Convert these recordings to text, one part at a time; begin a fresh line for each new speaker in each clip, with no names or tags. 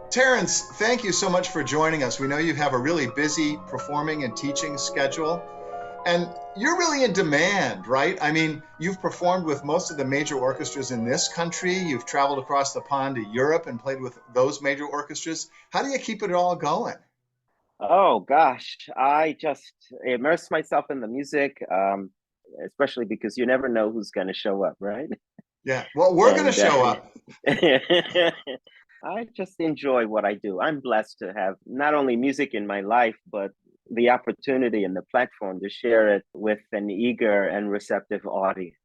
Terrence, thank you so much for joining us. We know you have a really busy performing and teaching schedule, and you're really in demand, right? I mean, you've performed with most of the major orchestras in this country. You've traveled across the pond to Europe and played with those major orchestras. How do you keep it all going?
Oh gosh, I just immerse myself in the music, especially because you never know who's going to show up, right?
Yeah, well, we're going to
And
show up.
I just enjoy what I do. I'm blessed to have not only music in my life, but the opportunity and the platform to share it with an eager and receptive audience.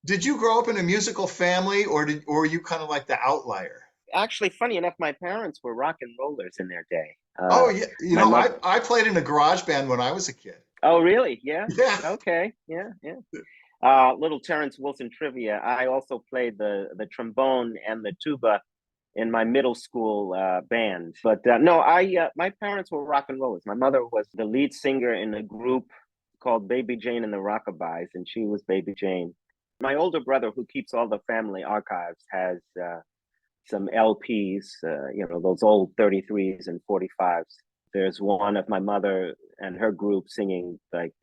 Did you grow up in a musical family, or were you kind of like the outlier?
Actually, funny enough, my parents were rock and rollers in their day.
Oh, yeah,
My mother.
I played in a garage band when I was a kid.
Oh, really? Yeah.
Yeah.
Okay. Yeah. Yeah. Little Terrence Wilson trivia. I also played the trombone and the tuba in my middle school band. But no, I my parents were rock and rollers. My mother was the lead singer in a group called Baby Jane and the Rockabys, and she was Baby Jane. My older brother, who keeps all the family archives, has some LPs, those old 33s and 45s. There's one of my mother and her group singing like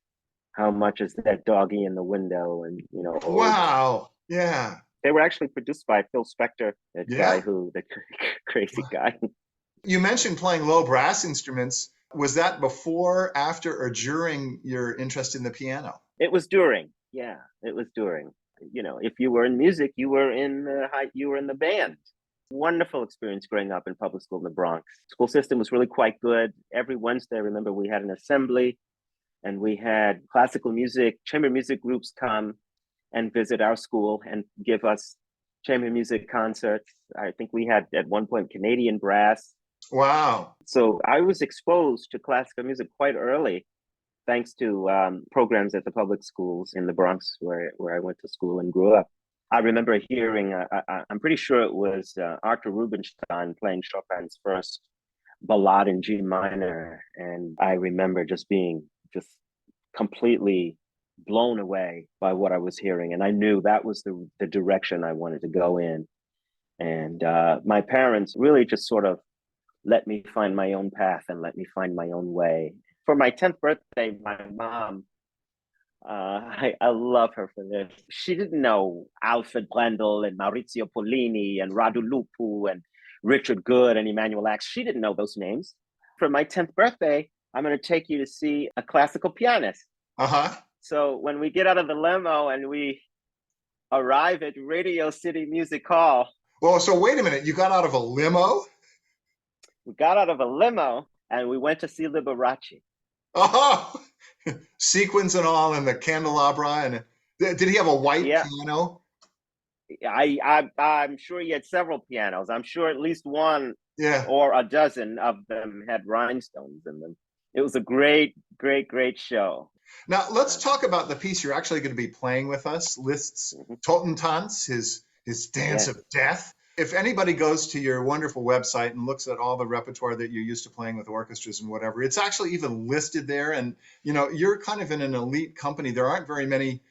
how much is that doggy in the window, and old.
Wow. Yeah.
They were actually produced by Phil Spector, that guy
Yeah.
who the crazy guy.
You mentioned playing low brass instruments. Was that before, after, or during your interest in the piano?
It was during. Yeah, it was during. If you were in music, you were in the band. Wonderful experience growing up in public school in the Bronx. School system was really quite good. Every Wednesday, I remember we had an assembly, and we had classical music, chamber music groups come and visit our school and give us chamber music concerts. I think we had at one point Canadian brass.
Wow.
So I was exposed to classical music quite early, thanks to programs at the public schools in the Bronx where I went to school and grew up. I remember hearing, I'm pretty sure it was Arthur Rubinstein playing Chopin's first ballade in G minor. And I remember just being just completely blown away by what I was hearing. And I knew that was the direction I wanted to go in. And my parents really just sort of let me find my own path and let me find my own way. For my 10th birthday, my mom, I love her for this. She didn't know Alfred Brendel and Maurizio Pollini and Radu Lupu and Richard Good and Emmanuel Ax. She didn't know those names. For my 10th birthday, I'm going to take you to see a classical pianist.
Uh-huh.
So when we get out of the limo and we arrive at Radio City Music Hall,
Well, so wait a minute. You got out of a limo?
we got out of a limo and we went to see Liberace.
Oh, sequins and all, and the candelabra. And did he have a white
Yeah,
piano?
I'm sure he had several pianos. I'm sure at least one
Yeah.
or a dozen of them had rhinestones in them. It was a great, great, great show.
Now let's
Uh,
talk about the piece you're actually going to be playing with us, Liszt's
mhm.
Totentanz, his dance
Yes.
of death. If anybody goes to your wonderful website and looks at all the repertoire that you're used to playing with orchestras and whatever, it's actually even listed there. And you're kind of in an elite company. There aren't very many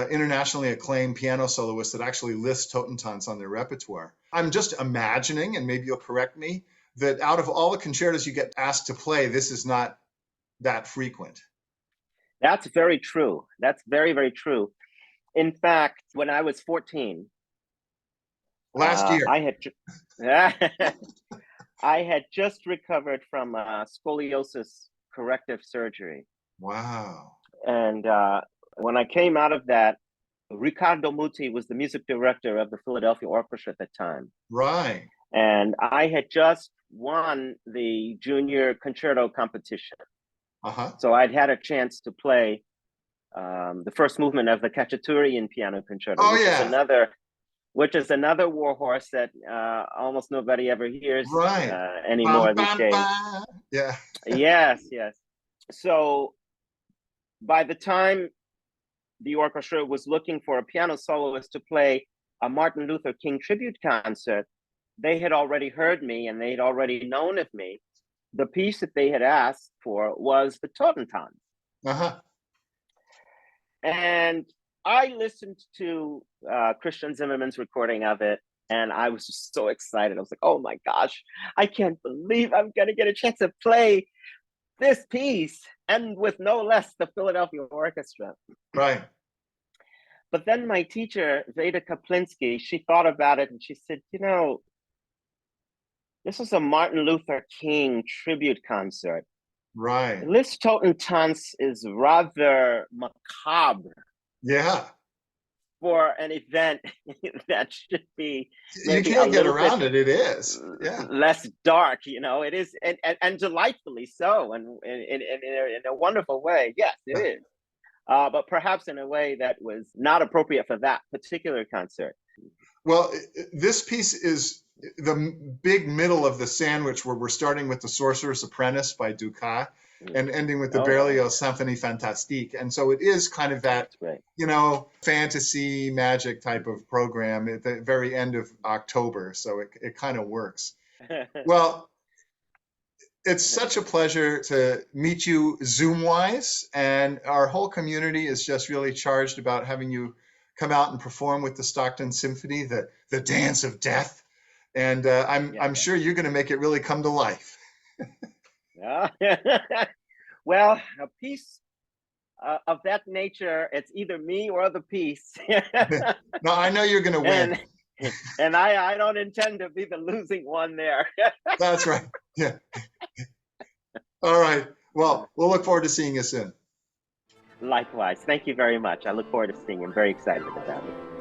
internationally acclaimed piano soloists that actually list Totentanz on their repertoire. I'm just imagining, and maybe you'll correct me, that out of all the concertos you get asked to play, this is not that frequent.
That's very true. That's very, very true. In fact, when I was 14,
Last year.
I had I had just recovered from scoliosis corrective surgery,
Wow.
and when I came out of that, Riccardo Muti was the music director of the Philadelphia Orchestra at the time,
Right.
and I had just won the junior concerto competition.
Uh-huh.
So I'd had a chance to play the first movement of the Cacciatorian Piano Concerto,
Oh yeah.
which is another war horse that almost nobody ever hears
Right. Bam,
anymore these
bam,
days.
bam. Yeah.
Yes, yes. So by the time the orchestra was looking for a piano soloist to play a Martin Luther King tribute concert, they had already heard me and they'd already known of me. The piece that they had asked for was the Totentanz.
Uh-huh.
And I listened to Christian Zimmerman's recording of it, And I was just so excited. I was like, oh my gosh, I can't believe I'm going to get a chance to play this piece, and with no less the Philadelphia Orchestra.
Right.
But then my teacher, Veda Kaplinsky, she thought about it and she said, you know, this is a Martin Luther King tribute concert.
Right.
Liszt Totentanz is rather macabre
Yeah.
for an event that should be
You
maybe a
can't get
little bit
around it. It is. Yeah.
less dark, you know. It is, and delightfully so, and in a wonderful way. Yes, it is. But perhaps in a way that was not appropriate for that particular concert.
Well, this piece is the big middle of the sandwich where we're starting with the Sorcerer's Apprentice by Dukas and ending with the Berlioz Symphonie Fantastique. And so it is kind of that, fantasy magic type of program at the very end of October. So it kind of works. Well, it's such a pleasure to meet you Zoom-wise, and our whole community is just really charged about having you come out and perform with the Stockton Symphony, the Dance of Death, and I'm sure you're going to make it really come to life.
Well, a piece of that nature, it's either me or the piece.
No, I know you're going to win.
And I don't intend to be the losing one there.
That's right. Yeah. All right. Well, we'll look forward to seeing you soon.
Likewise. Thank you very much. I look forward to seeing you. I'm very excited about it.